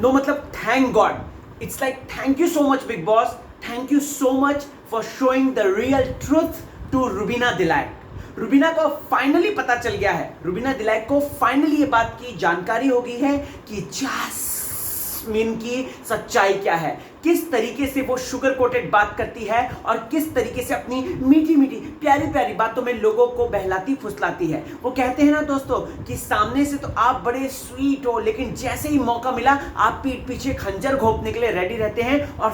No मतलब thank god, it's like thank you so much Bigg Boss, thank you so much for showing the real truth to Rubina Dilaik. Rubina को finally पता चल गया है, रुबीना दिलाइक को finally ये बात की जानकारी हो गई है कि जास्मिन की सच्चाई क्या है, किस तरीके से वो शुगर कोटेड बात करती है और किस तरीके से अपनी मीठी मीठी प्यारी प्यारी बातों में लोगों को बहलाती फुसलाती है। वो कहते हैं ना दोस्तों कि सामने से तो आप बड़े स्वीट हो, लेकिन जैसे ही मौका मिला आप पीठ पीछे खंजर घोंपने के लिए रेडी रहते हैं। और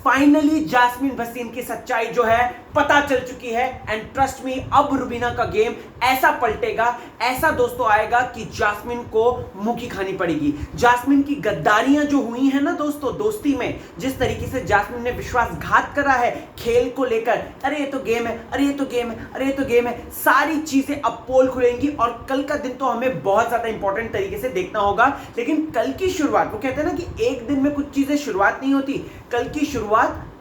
फाइनली जास्मिन भसीन की सच्चाई जो है पता चल चुकी है। एंड ट्रस्ट मी, अब रुबीना का गेम ऐसा पलटेगा, ऐसा दोस्तों आएगा कि जास्मिन को मुंह की खानी पड़ेगी। जास्मिन की गद्दारियां जो हुई हैं ना दोस्तों दोस्ती में, जिस तरीके से जास्मिन ने विश्वासघात करा है खेल को लेकर, अरे ये तो गेम है, अरे ये तो गेम है, अरे ये तो गेम है, सारी चीजें अब पोल खुलेंगी। और कल का दिन तो हमें बहुत ज्यादा इंपॉर्टेंट तरीके से देखना होगा। लेकिन कल की शुरुआत, वो कहते हैं ना कि एक दिन में कुछ चीजें शुरुआत नहीं होती, कल की शुरुआत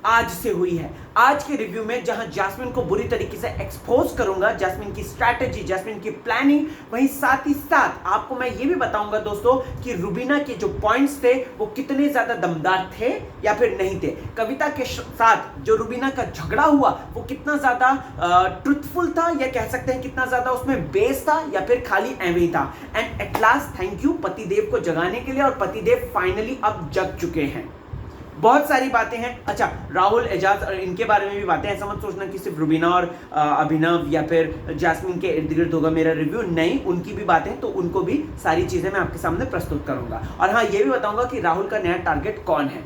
आज से हुई है। आज के रिव्यू में जहां जास्मिन को बुरी तरीके से एक्सपोज करूंगा, जास्मिन की स्ट्रैटेजी, जास्मिन की प्लानिंग, वहीं साथ ही साथ आपको मैं ये भी बताऊंगा दोस्तों कि रुबीना के जो पॉइंट्स थे वो कितने ज्यादा दमदार थे या फिर नहीं थे। कविता के साथ जो रुबीना का झगड़ा हुआ वो कितना ज्यादा ट्रुथफुल था, या कह सकते हैं कितना ज्यादा उसमें बेस था, या फिर खाली एवं ही था। And at last thank you पतिदेव को जगाने के लिए, और पतिदेव फाइनली अब जग चुके हैं। बहुत सारी बातें हैं। अच्छा, राहुल, एजाज और इनके बारे में भी बातें, ऐसा मत सोचना कि सिर्फ रुबीना और अभिनव या फिर जास्मिन के इर्द गिर्द होगा मेरा रिव्यू, नहीं, उनकी भी बातें, तो उनको भी सारी चीजें मैं आपके सामने प्रस्तुत करूंगा। और हाँ, ये भी बताऊंगा कि राहुल का नया टारगेट कौन है।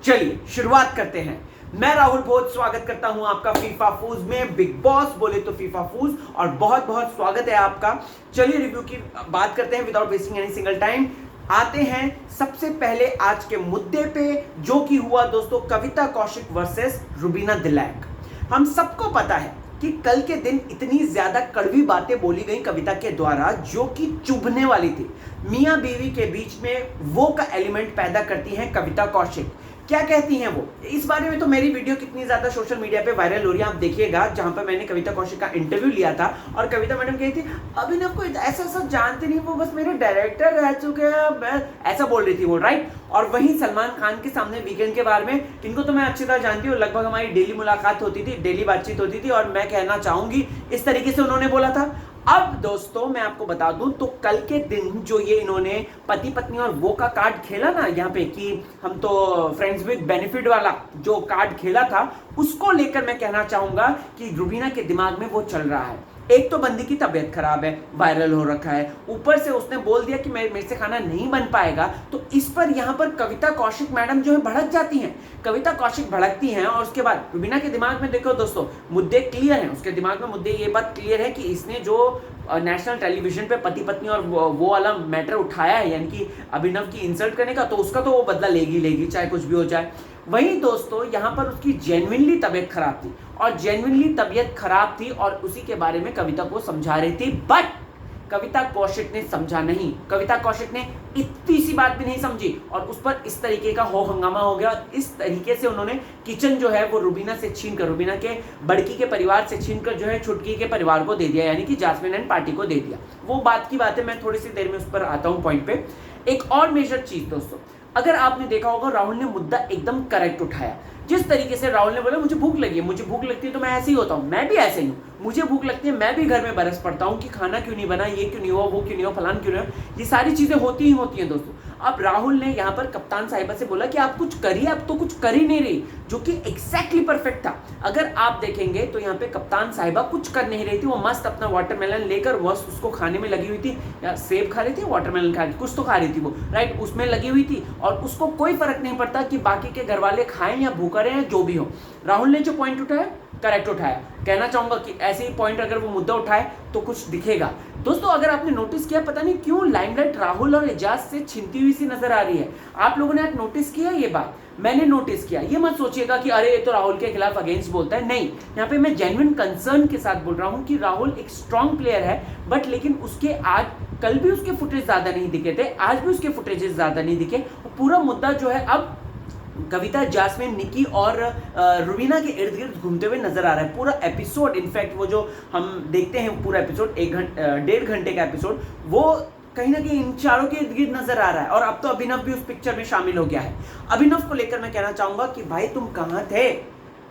चलिए शुरुआत करते हैं। मैं राहुल बहुत स्वागत करता हूं आपका फीफा फूज में, बिग बॉस बोले तो फीफा फूज, और बहुत बहुत स्वागत है आपका। चलिए रिव्यू की बात करते हैं without wasting any single time. आते हैं सबसे पहले आज के मुद्दे पे, जो कि हुआ दोस्तों कविता कौशिक वर्सेस रुबीना दिलाइक। हम सबको पता है कि कल के दिन इतनी ज्यादा कड़वी बातें बोली गई कविता के द्वारा जो कि चुभने वाली थी। मियां बीवी के बीच में वो का एलिमेंट पैदा करती हैं कविता कौशिक। क्या कहती हैं वो, इस बारे में तो मेरी वीडियो कितनी ज्यादा सोशल मीडिया पे वायरल हो रही है, आप देखिएगा, जहां पर मैंने कविता कौशिक का इंटरव्यू लिया था और कविता मैडम कही थी अभिनव को ऐसा सब जानते नहीं, वो बस मेरे डायरेक्टर रह चुके हैं, ऐसा बोल रही थी वो, राइट। और वहीं सलमान खान के सामने वीकेंड के बारे में, इनको तो मैं अच्छी तरह जानती हूँ, लगभग हमारी डेली मुलाकात होती थी, डेली बातचीत होती थी, और मैं कहना चाहूंगी इस तरीके से उन्होंने बोला था। अब दोस्तों मैं आपको बता दूं तो कल के दिन जो ये इन्होंने पति पत्नी और वो का कार्ड खेला ना यहाँ पे, कि हम तो फ्रेंड्स विद बेनिफिट वाला जो कार्ड खेला था, उसको लेकर मैं कहना चाहूंगा कि रुबीना के दिमाग में वो चल रहा है। एक तो बंदी की तबीयत खराब है, वायरल हो रखा है, ऊपर से उसने बोल दिया कि मेरे से खाना नहीं बन पाएगा, तो इस पर यहाँ पर कविता कौशिक मैडम जो है भड़क जाती हैं। कविता कौशिक भड़कती हैं और उसके बाद रुबीना के दिमाग में देखो दोस्तों मुद्दे क्लियर हैं, उसके दिमाग में मुद्दे ये बात क्लियर है कि इसने जो नेशनल टेलीविजन पे पति पत्नी और वो वाला मैटर उठाया है, यानी कि अभिनव की इंसल्ट करने का, तो उसका तो वो बदला लेगी चाहे कुछ भी हो जाए। वहीं दोस्तों यहाँ पर उसकी जेन्युइनली तबीयत खराब थी, और जेन्युइनली तबीयत खराब थी और उसी के बारे में कविता को समझा रही थी, बट कविता कौशिक ने समझा नहीं। कविता कौशिक ने इतनी सी बात भी नहीं समझी और उस पर इस तरीके का हो हंगामा हो गया। इस तरीके से उन्होंने किचन जो है वो रुबीना से छीनकर, रुबीना के बड़की के परिवार से छीनकर जो है छुटकी के परिवार को दे दिया, यानी कि जास्मिन एंड पार्टी को दे दिया। वो बात की बातें मैं थोड़ी सी देर में उस पर आता हूँ पॉइंट पे। एक और मेजर चीज दोस्तों, अगर आपने देखा होगा राहुल ने मुद्दा एकदम करेक्ट उठाया। जिस तरीके से राहुल ने बोला मुझे भूख लगी है, मुझे भूख लगती है तो मैं ऐसे ही होता हूँ, मैं भी ऐसे ही हूँ, मुझे भूख लगती है मैं भी घर में बरस पड़ता हूँ कि खाना क्यों नहीं बना, ये क्यों नहीं हुआ, वो क्यों नहीं हुआ, फलान क्यों नहीं हुआ, ये सारी चीजें होती ही होती हैं दोस्तों। अब राहुल ने यहाँ पर कप्तान साहिबा से बोला कि आप कुछ करिए, अब तो कुछ कर ही नहीं रही, जो कि एग्जैक्टली परफेक्ट था। अगर आप देखेंगे तो यहाँ पे कप्तान साहिबा कुछ कर नहीं रही थी, वो मस्त अपना वाटरमेलन लेकर बस उसको खाने में लगी हुई थी, या सेब खा रही थी, वाटरमेलन खा रही थी, कुछ तो खा रही थी वो, राइट, उसमें लगी हुई थी, और उसको कोई फर्क नहीं पड़ता कि बाकी के घर वाले खाएं या भूखा रहे हैं, जो भी हो। राहुल ने जो पॉइंट उठाया करेक्ट उठाया। कहना चाहूंगा कि ऐसे ही पॉइंट अगर वो मुद्दा उठाए तो कुछ दिखेगा। दोस्तों अगर आपने नोटिस किया, पता नहीं क्यों लाइमलाइट राहुल और एजाज से छिनती हुई सी नजर आ रही है। आप लोगों ने आज नोटिस किया ये बात? मैंने नोटिस किया। ये मत सोचिएगा कि अरे ये तो राहुल के खिलाफ अगेंस्ट बोलता है, नहीं, यहाँ पे मैं जेन्युइन कंसर्न के साथ बोल रहा हूँ कि राहुल एक स्ट्रॉन्ग प्लेयर है, बट लेकिन उसके आज कल भी उसके फुटेज ज्यादा नहीं दिखे थे, आज भी उसके फुटेजेस ज्यादा नहीं दिखे। पूरा मुद्दा जो है अब कविता, जास्मिन, निकी और रुबीना के इर्द गिर्द घूमते हुए नजर आ रहा है। पूरा एपिसोड, इनफैक्ट वो जो हम देखते हैं पूरा एपिसोड 1.5 घंटे का एपिसोड, वो कहीं ना कहीं इन चारों के इर्द गिर्द नजर आ रहा है। और अब तो अभिनव भी उस पिक्चर में शामिल हो गया है। अभिनव को लेकर मैं कहना चाहूंगा कि भाई तुम कहां थे,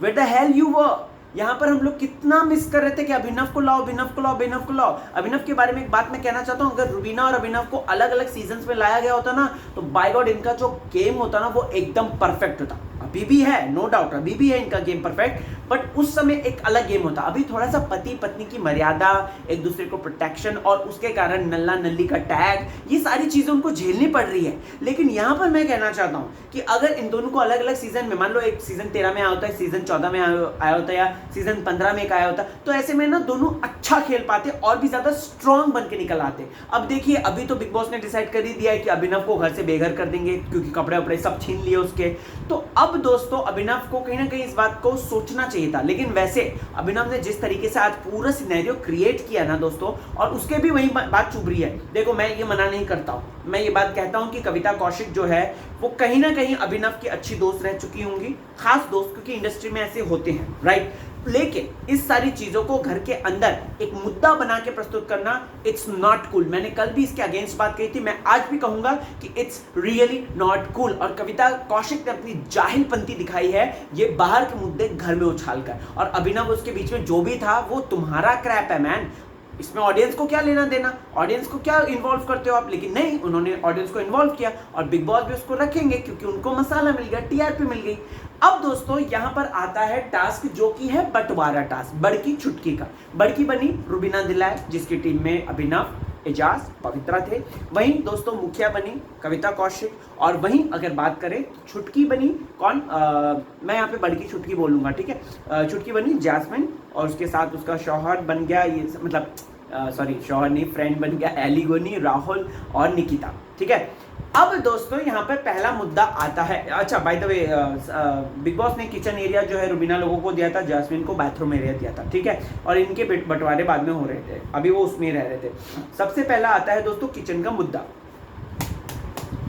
where the hell you were. यहाँ पर हम लोग कितना मिस कर रहे थे कि अभिनव को लाओ, अभिनव को लाओ, अभिनव को लाओ। अभिनव के बारे में एक बात मैं कहना चाहता हूँ, अगर रुबीना और अभिनव को अलग अलग सीजन्स में लाया गया होता ना, तो बाय गॉड इनका जो गेम होता ना वो एकदम परफेक्ट होता। अभी भी है, नो डाउट, अभी भी है इनका गेम परफेक्ट, बट उस समय एक अलग गेम होता। अभी थोड़ा सा पति पत्नी की मर्यादा, एक दूसरे को प्रोटेक्शन, और उसके कारण नल्ला नल्ली का टैग, ये सारी चीजें उनको झेलनी पड़ रही है। लेकिन यहाँ पर मैं कहना चाहता हूँ कि अगर इन दोनों को अलग अलग सीजन में, मान लो एक सीजन 13 में आया होता है, सीजन 14 में आया होता है, या सीजन 15 में एक आया होता, तो ऐसे में ना दोनों अच्छा खेल पाते और भी ज्यादा स्ट्रॉन्ग बन के निकल आते। अब देखिए, अभी तो बिग बॉस ने डिसाइड कर ही दिया है कि अभिनव को घर से बेघर कर देंगे, क्योंकि कपड़े वपड़े सब छीन लिए उसके। तो अब दोस्तों अभिनव को कहीं ना कहीं इस बात को सोचना चाहिए था। लेकिन वैसे अभिनव ने जिस तरीके से आज पूरा सिनेरियो क्रिएट किया ना दोस्तों, और उसके भी वही बात चुभ रही है। देखो, मैं ये मना नहीं करता हूं, मैं ये बात कहता हूं कि कविता कौशिक जो है वो कहीं ना कहीं अभिनव की अच्छी दोस्त रह चुकी होंगी, खास दोस्त, क्योंकि इंडस्ट्री में ऐसे होते हैं, राइट। लेकिन इस सारी चीजों को घर के अंदर एक मुद्दा बना के प्रस्तुत करना, इट्स नॉट कूल। मैंने कल भी इसके अगेंस्ट बात कही थी, मैं आज भी कहूंगा कि इट्स रियली नॉट कूल। और कविता कौशिक ने अपनी जाहिलपंती दिखाई है, ये बाहर के मुद्दे घर में उछाल कर, और अभिनव उसके बीच में जो भी था वो तुम्हारा क्रैप है मैन। इसमें ऑडियंस को क्या लेना देना, ऑडियंस को क्या इन्वॉल्व करते हो आप। लेकिन नहीं, उन्होंने ऑडियंस को इन्वॉल्व किया, और बिग बॉस भी उसको रखेंगे क्योंकि उनको मसाला मिल गया, टीआरपी मिल गई। अब दोस्तों यहां पर आता है टास्क, जो कि है बंटवारा टास्क, बड़की छुटकी का। बड़की बनी रुबीना दिलाय, जिसकी टीम में अभिनव, एजाज, पवित्रा थे। वहीं दोस्तों मुखिया बनी कविता कौशिक, और वहीं अगर बात करें छुटकी बनी कौन, मैं यहाँ पे बड़की छुटकी बोलूंगा, ठीक है। छुटकी बनी जैस्मिन, और उसके साथ उसका शौहर बन गया, ये मतलब सॉरी शौहर नहीं, फ्रेंड बन गया एलिगोनी, राहुल और निकिता, ठीक है। अब दोस्तों यहाँ पर पहला मुद्दा आता है, अच्छा by the way big boss ने किचन एरिया जो है रुबीना लोगों को दिया था, जैस्मिन को बाथरूम एरिया दिया था, ठीक है। और इनके बंटवारे बाद में हो रहे थे, अभी वो उसमें रह रहे थे। सबसे पहला आता है दोस्तों किचन का मुद्दा।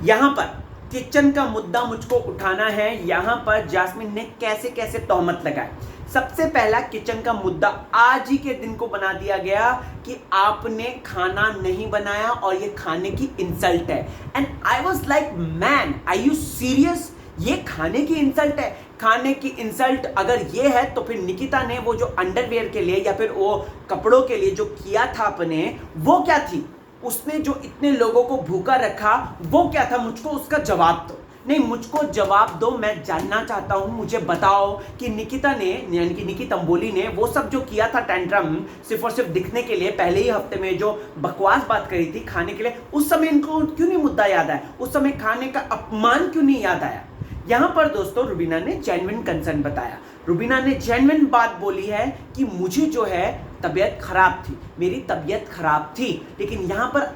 यहाँ पर किचन का मुद्दा मुझको उठाना है। यहाँ पर जैस्मिन ने कैसे कैसे तोहमत लगाए। सबसे पहला किचन का मुद्दा आज ही के दिन को बना दिया गया कि आपने खाना नहीं बनाया और ये खाने की इंसल्ट है। And I was like man, are you serious? ये खाने की इंसल्ट है? खाने की इंसल्ट अगर ये है तो फिर निकिता ने वो जो अंडरवेयर के लिए या फिर वो कपड़ों के लिए जो किया था अपने, वो क्या थी? उसने जो इतने लोगों को भूखा रखा वो क्या था? मुझको उसका जवाब दो। नहीं, मुझको जवाब दो, मैं जानना चाहता हूं। मुझे बताओ कि निकिता ने, यानी कि निकी तंबोली ने वो सब जो किया था टेंट्रम, सिर्फ और सिर्फ दिखने के लिए, पहले ही हफ्ते में जो बकवास बात करी थी खाने के लिए, उस समय इनको क्यों नहीं मुद्दा याद आया? उस समय खाने का अपमान क्यों नहीं याद आया? यहां पर दोस्तों रुबीना ने जेन्युइन कंसर्न बताया। रुबीना ने जेन्युइन बात बोली है कि मुझे जो है तबीयत खराब थी, मेरी तबीयत खराब थी, लेकिन यहां पर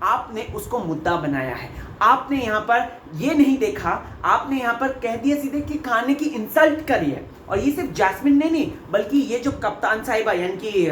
आपने उसको मुद्दा बनाया है। आपने यहाँ पर ये नहीं देखा, आपने यहाँ पर कह दिया सीधे कि खाने की इंसल्ट करी है। और ये सिर्फ जैस्मिन ने नहीं, बल्कि ये जो कप्तान साहिबा यानी कि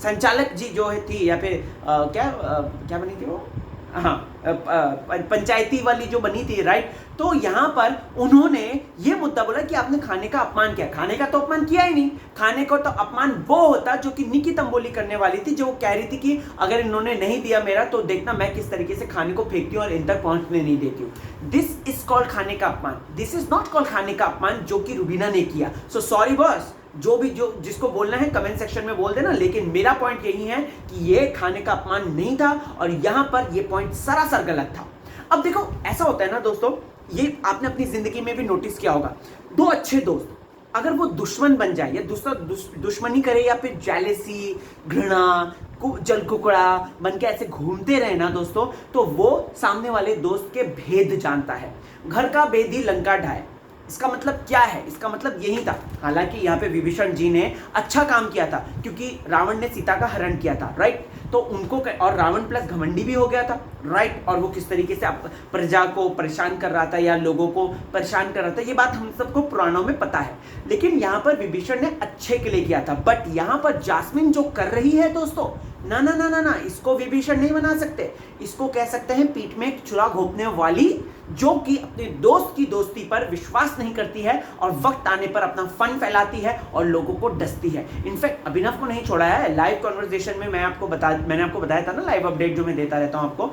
संचालक जी जो है थी, या फिर क्या बनी थी वो, हाँ पंचायती वाली जो बनी थी, राइट। तो यहाँ पर उन्होंने ये मुद्दा बोला कि आपने खाने का अपमान किया। खाने का तो अपमान किया ही नहीं। खाने को तो अपमान वो होता जो कि निकी तंबोली करने वाली थी, जो कह रही थी कि अगर इन्होंने नहीं दिया मेरा तो देखना मैं किस तरीके से खाने को फेंकती हूँ और इन तक पहुंचने नहीं देती हूँ। दिस इज कॉल्ड खाने का अपमान, दिस इज नॉट कॉल्ड खाने का अपमान, जो कि रुबीना ने किया। सो सॉरी बॉस, जो जिसको बोलना है कमेंट सेक्शन में बोल देना, लेकिन मेरा पॉइंट यही है कि ये खाने का अपमान नहीं था और यहां पर ये पॉइंट सरासर गलत था। अब देखो ऐसा होता है ना दोस्तों, ये आपने अपनी जिंदगी में भी नोटिस किया होगा, दो अच्छे दोस्त अगर वो दुश्मन बन जाए या दूसरा दुश्मनी करे या फिर जेलेसी, घृणा, जल कुकड़ा बन के ऐसे घूमते रहे ना दोस्तों, तो वो सामने वाले दोस्त के भेद जानता है। घर का भेद ही लंका ढाए, इसका मतलब क्या है? इसका मतलब यही था। हालांकि यहाँ पे विभीषण जी ने अच्छा काम किया था, क्योंकि रावण ने सीता का हरण किया था, राइट। तो उनको, और रावण प्लस घमंडी भी हो गया था, राइट। और वो किस तरीके से प्रजा को परेशान कर रहा था या लोगों को परेशान कर रहा था, ये बात हम सबको पुराणों में पता है। लेकिन यहाँ पर विभीषण ने अच्छे के लिए किया था। बट यहाँ पर जैस्मिन जो कर रही है दोस्तों, ना ना ना ना ना, इसको विभीषण नहीं बना सकते। इसको कह सकते हैं पीठ में चुरा घोंपने वाली जो कि अपने दोस्त की दोस्ती पर विश्वास नहीं करती है और वक्त आने पर अपना फन फैलाती है और लोगों को डसती है। इनफैक्ट अभिनव को नहीं छोड़ा है, लाइव कॉन्वर्सेशन में मैंने आपको बताया था ना, लाइव अपडेट जो मैं देता रहता हूं आपको,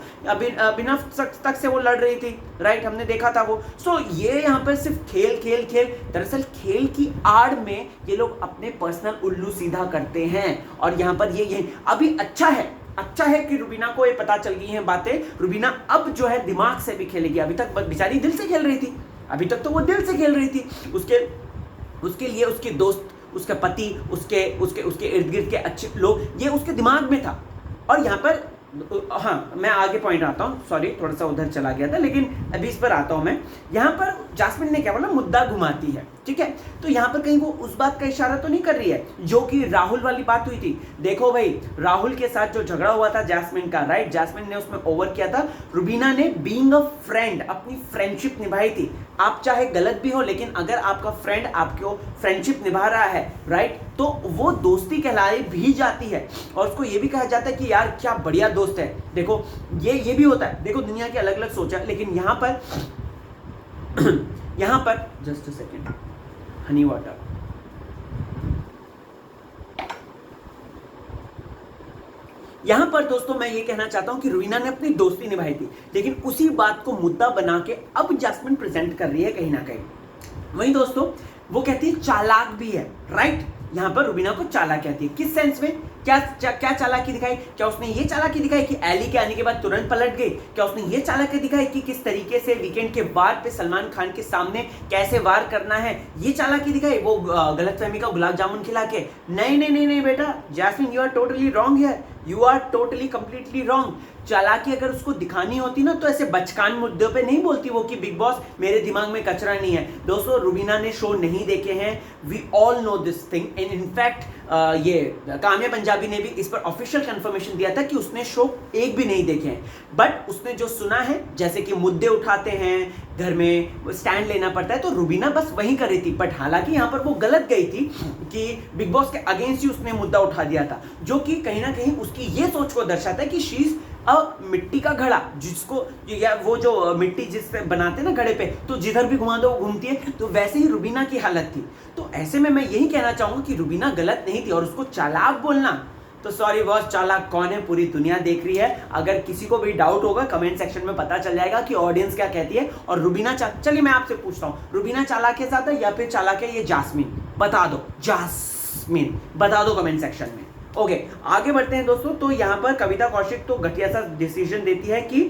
अभिनव तक से वो लड़ रही थी, राइट, हमने देखा था वो। सो ये यहाँ पर सिर्फ खेल, दरअसल खेल की आड़ में ये लोग अपने पर्सनल उल्लू सीधा करते हैं। और यहाँ पर ये अभी अच्छा है कि रुबीना को ये पता चल गई हैं बातें। रुबीना अब जो है दिमाग से भी खेलेगी, अभी तक बेचारी दिल से खेल रही थी, अभी तक तो वो दिल से खेल रही थी। उसके लिए उसके दोस्त, उसका पति, उसके इर्द गिर्द के अच्छे लोग, ये उसके दिमाग में था। और यहाँ पर हाँ, मैं आगे पॉइंट आता हूँ, सॉरी थोड़ा सा उधर चला गया था, लेकिन अभी इस पर आता हूँ मैं। यहाँ पर जास्मिन ने क्या बोला, मुद्दा घुमाती है, ठीक है। तो यहाँ पर कहीं वो उस बात का इशारा तो नहीं कर रही है जो कि राहुल वाली बात हुई थी। देखो भाई, राहुल के साथ जो झगड़ा हुआ था जास्मिन का, राइट, जास्मिन ने उसमें ओवर किया था। रुबीना ने बीइंग अ फ्रेंड अपनी फ्रेंडशिप निभाई थी। आप चाहे गलत भी हो, लेकिन अगर आपका फ्रेंड आपको फ्रेंडशिप निभा रहा है, राइट, तो वो दोस्ती कहलाई भी जाती है। और उसको ये भी कहा जाता है कि यार क्या बढ़िया दोस्त है। देखो ये भी होता है, देखो दुनिया की अलग अलग सोच है, लेकिन यहाँ पर just a second, Honey water. यहां पर दोस्तों मैं ये कहना चाहता हूं कि रुबीना ने अपनी दोस्ती निभाई थी, लेकिन उसी बात को मुद्दा बना के अब जास्मिन प्रेजेंट कर रही है कहीं ना कहीं। वहीं दोस्तों वो कहती है चालाक भी है, राइट। यहां पर रुबीना को चालाक कहती है, किस सेंस में, क्या चालाकी दिखाई? क्या उसने ये चालाकी दिखाई कि एली के आने के बाद तुरंत पलट गई? क्या उसने ये चालाकी दिखाई कि किस तरीके से वीकेंड के वार पे सलमान खान के सामने कैसे वार करना है? ये चालाकी दिखाई वो गलतफहमी का गुलाब जामुन खिला के? नहीं बेटा, Jasmine you are totally wrong है, you are totally completely wrong. चालाकी अगर उसको दिखानी होती ना तो ऐसे बचकान मुद्दों पे नहीं बोलती वो कि बिग बॉस मेरे दिमाग में कचरा नहीं है। दोस्तों रुबीना ने शो नहीं देखे हैं, we all know this thing, and in fact ये काम्या पंजाबी ने भी इस पर ऑफिशियल कंफर्मेशन दिया था कि उसने शो एक भी नहीं देखे हैं। बट उसने जो सुना है, जैसे कि मुद्दे उठाते हैं, घर में स्टैंड लेना पड़ता है, तो रुबीना बस वही कर रही थी। बट हालांकि यहाँ पर वो गलत गई थी कि बिग बॉस के अगेंस्ट ही उसने मुद्दा उठा दिया था, जो कि कहीं ना कहीं उसकी ये सोच को दर्शाता है कि शी इज अ मिट्टी का घड़ा, जिसको या वो जो मिट्टी जिससे बनाते हैं ना घड़े पे, तो जिधर भी घुमा दो वो घूमती है। तो वैसे ही रुबीना की हालत थी। तो ऐसे में मैं यही कहना चाहूंगा कि रुबीना गलत नहीं थी, और उसको चालाक बोलना, तो सॉरी बॉस, चालाक कौन है पूरी दुनिया देख रही है। अगर किसी को भी डाउट होगा कमेंट सेक्शन में पता चल जाएगा कि ऑडियंस क्या कहती है। और रुबीना चलिए मैं आपसे पूछता हूँ, रुबीना चालाक के साथ है या फिर चालाक है ये जास्मिन? बता दो, जास्मिन बता दो कमेंट सेक्शन में। ओके, आगे बढ़ते हैं दोस्तों। तो यहाँ पर कविता कौशिक तो घटिया सा डिसीजन देती है कि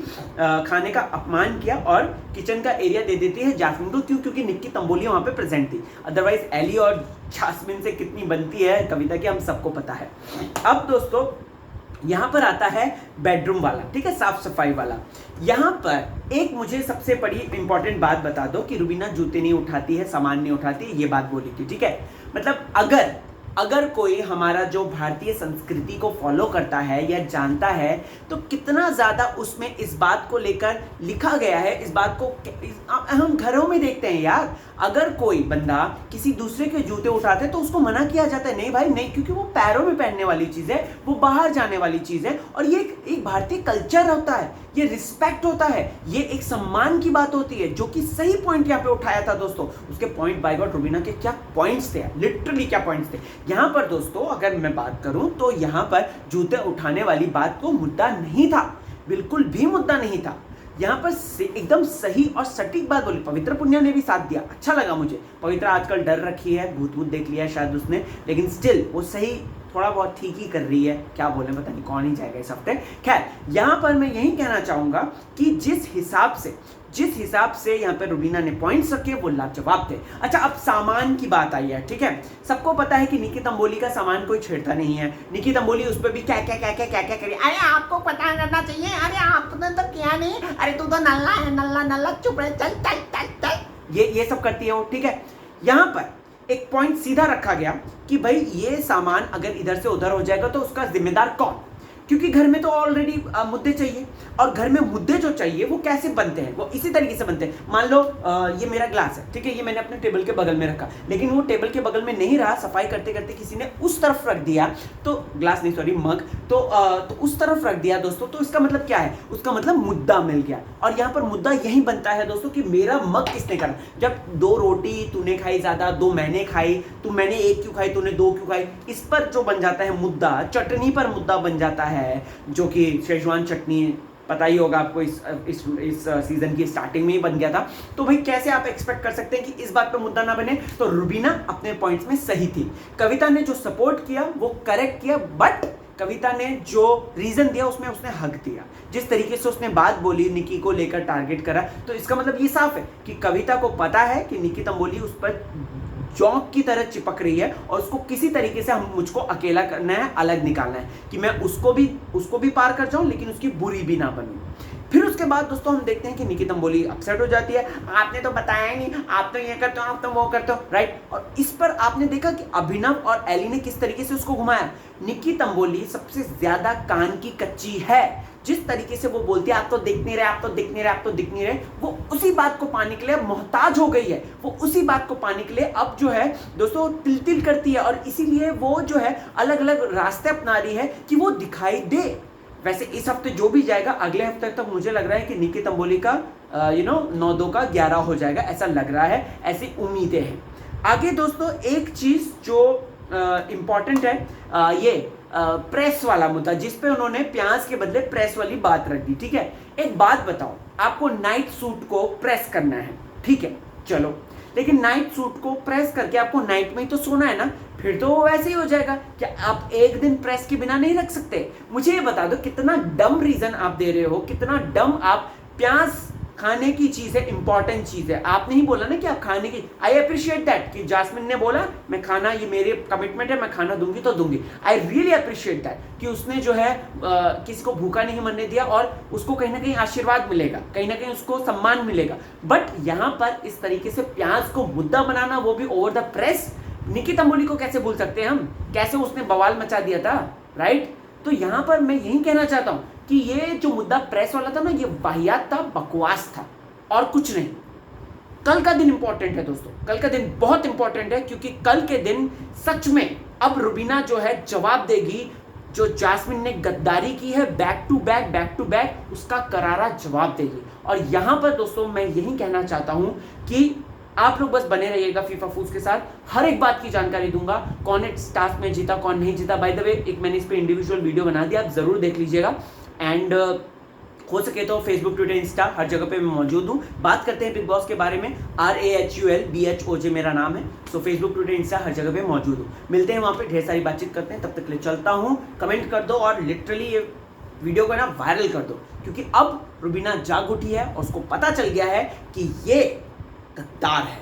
खाने का अपमान किया और किचन का एरिया दे देती है जास्मिन को। क्यों? क्योंकि निक्की तंबोली वहां पे प्रेजेंट थी। अदरवाइज एली और जास्मिन से कितनी बनती है कविता की हम सबको पता है। अब दोस्तों यहाँ पर आता है बेडरूम वाला, ठीक है, साफ सफाई वाला। यहाँ पर एक मुझे सबसे बड़ी इंपॉर्टेंट बात बता दो कि रुबीना जूते नहीं उठाती है, सामान नहीं उठाती, ये बात बोली थी, ठीक है। मतलब अगर कोई हमारा जो भारतीय संस्कृति को फॉलो करता है या जानता है, तो कितना ज़्यादा उसमें इस बात को लेकर लिखा गया है। इस बात को हम घरों में देखते हैं यार, अगर कोई बंदा किसी दूसरे के जूते उठाते तो उसको मना किया जाता है, नहीं भाई नहीं, क्योंकि वो पैरों में पहनने वाली चीज़ है, वो बाहर जाने वाली चीज़ है। और ये एक भारतीय कल्चर होता है, ये रिस्पेक्ट होता है, ये एक सम्मान की बात होती है, जो कि सही पॉइंट यहाँ पे उठाया था दोस्तों। उसके पॉइंट बाय गॉड रुबीना के क्या पॉइंट्स थे, लिटरली क्या पॉइंट्स थे। यहाँ पर दोस्तों अगर मैं बात करूं तो यहाँ पर जूते उठाने वाली बात को मुद्दा नहीं था, बिल्कुल भी मुद्दा नहीं था। यहाँ पर एकदम सही और सटीक बात बोली। पवित्र पुनिया ने भी साथ दिया, अच्छा लगा मुझे। पवित्र आजकल डर रखी है, भूत देख लिया है शायद उसने, लेकिन स्टिल वो सही थोड़ा बहुत ठीक ही कर रही है। क्या बोले, पता नहीं कौन ही जाएगा इस हफ्ते। खैर, यहाँ पर मैं यही कहना चाहूंगा कि जिस हिसाब से यहाँ पे रुबीना ने पॉइंट्स रखे वो लाजवाब थे। अच्छा, अब सामान की बात आई है, ठीक है। सबको पता है कि निकी तंबोली का सामान कोई छेड़ता नहीं है। निकी तंबोली उस पर भी क्या करी, अरे आपको पता करना चाहिए, अरे आपने तो किया नहीं, अरे तू तो नल्ला है, नल्ला चुप रहे, चल ये सब करती है वो, ठीक है। यहाँ पर एक पॉइंट सीधा रखा गया कि भाई ये सामान अगर इधर से उधर हो जाएगा तो उसका जिम्मेदार कौन? क्योंकि घर में तो ऑलरेडी मुद्दे चाहिए, और घर में मुद्दे जो चाहिए वो कैसे बनते हैं, वो इसी तरीके से बनते हैं। मान लो ये मेरा ग्लास है, ठीक है, ये मैंने अपने टेबल के बगल में रखा, लेकिन वो टेबल के बगल में नहीं रहा, सफाई करते करते किसी ने उस तरफ रख दिया, तो ग्लास नहीं, सॉरी, मग, तो उस तरफ रख दिया दोस्तों, तो इसका मतलब क्या है, उसका मतलब मुद्दा मिल गया। और यहाँ पर मुद्दा यही बनता है दोस्तों कि मेरा मग किसने करा। जब 2 रोटी तूने खाई ज्यादा, 2 मैंने खाई, मैंने 1 क्यों खाई, तूने 2 क्यों खाई, इस पर जो बन जाता है मुद्दा, चटनी पर मुद्दा बन जाता है, जो कि शेजवान चटनी, पता ही होगा आपको, इस सीजन की स्टार्टिंग में ही बन गया था। तो भाई कैसे आप एक्सपेक्ट कर सकते हैं कि इस बात पे मुद्दा ना बने। तो रुबीना अपने पॉइंट्स में सही थी, कविता ने जो सपोर्ट किया वो करेक्ट किया, बट कविता ने जो रीजन दिया उसमें उसने हक दिया, जिस तरीके से उसने बात बोली, निकी को लेकर टारगेट करा, तो इसका मतलब ये साफ है कि कविता को पता है कि निकी तंबोली उस पर जॉक की तरह चिपक रही है, और उसको किसी तरीके से हम मुझको अकेला करना है, अलग निकालना है, कि मैं उसको भी पार कर जाऊं, लेकिन उसकी बुरी भी ना बनूं। फिर उसके बाद दोस्तों हम देखते हैं कि निकी तंबोली अपसेट हो जाती है, आपने तो बताया ही नहीं, आप तो ये करते हो, आप तो वो करते हो, राइट। और इस पर आपने देखा कि अभिनव और एली ने किस तरीके से उसको घुमाया। निकी तंबोली सबसे ज्यादा कान की कच्ची है, जिस तरीके से वो बोलती है, आप तो दिख नहीं रहे, आप तो दिख नहीं रहे, आप तो दिख नहीं रहे, वो उसी बात को पाने के लिए मोहताज हो गई है, वो उसी बात को पाने के लिए अब जो है दोस्तों तिल तिल करती है, और इसीलिए वो जो है अलग अलग रास्ते अपना रही है कि वो दिखाई दे। वैसे इस हफ्ते जो भी जाएगा, अगले हफ्ते तक मुझे लग रहा है कि निकी तंबोली का 9-2 का 11 हो जाएगा, ऐसा लग रहा है, ऐसी उम्मीदें हैं। आगे दोस्तों एक चीज जो इंपॉर्टेंट है, ये प्रेस वाला मुद्दा, जिस पे उन्होंने प्याज के बदले प्रेस वाली बात रख दी। ठीक है, एक बात बताओ, आपको नाइट सूट को प्रेस करना है, ठीक है, चलो, लेकिन नाइट सूट को प्रेस करके आपको नाइट में ही तो सोना है ना, फिर तो वो वैसे ही हो जाएगा। क्या आप एक दिन प्रेस के बिना नहीं रख सकते? मुझे ये बता दो, कितना डम रीजन आप दे रहे हो, कितना डम आप। प्याज खाने की चीज है, इंपॉर्टेंट चीज है, आपने ही बोला ना कि आप खाने की, आई अप्रिशिएट दैट कि जास्मिन ने बोला मैं खाना, ये मेरे कमिटमेंट है, मैं खाना दूंगी तो दूंगी, आई रियली अप्रिशिएट दैट कि उसने जो है किसी को भूखा नहीं मरने दिया, और उसको कहीं ना कहीं आशीर्वाद मिलेगा, कहीं ना कहीं उसको सम्मान मिलेगा। बट यहां पर इस तरीके से प्याज को मुद्दा बनाना, वो भी ओवर द प्रेस, निकी तंबोली को कैसे भूल सकते हैं हम, कैसे उसने बवाल मचा दिया था, राइट। तो यहां पर मैं यही कहना चाहता हूं कि ये जो मुद्दा प्रेस वाला था ना, ये वाहियात था, बकवास था, और कुछ नहीं। कल का दिन इंपॉर्टेंट है दोस्तों, कल का दिन बहुत इंपॉर्टेंट है, क्योंकि कल के दिन सच में अब रुबीना जो है जवाब देगी, जो जास्मिन ने गद्दारी की है बैक टू बैक, उसका करारा जवाब देगी। और यहां पर दोस्तों मैं यही कहना चाहता हूं कि आप लोग बस बने रहिएगा फीफा फूड्स के साथ, हर एक बात की जानकारी दूंगा, कौन ने टास्क में जीता, कौन नहीं जीता। बाय द वे, एक मैंने इस पे इंडिविजुअल वीडियो बना दिया, आप जरूर देख लीजिएगा। एंड हो सके तो फेसबुक, ट्विटर, इंस्टा, हर जगह पे मैं मौजूद हूँ। बात करते हैं बिग बॉस के बारे में, RAHULBHOJ मेरा नाम है। सो फेसबुक, ट्विटर, इंस्टा, हर जगह पे मौजूद हूँ। मिलते हैं वहाँ पे, ढेर सारी बातचीत करते हैं। तब तक के लिए चलता हूँ, कमेंट कर दो और लिटरली ये वीडियो को ना वायरल कर दो, क्योंकि अब रुबीना जाग उठी है और उसको पता चल गया है कि ये गद्दार है।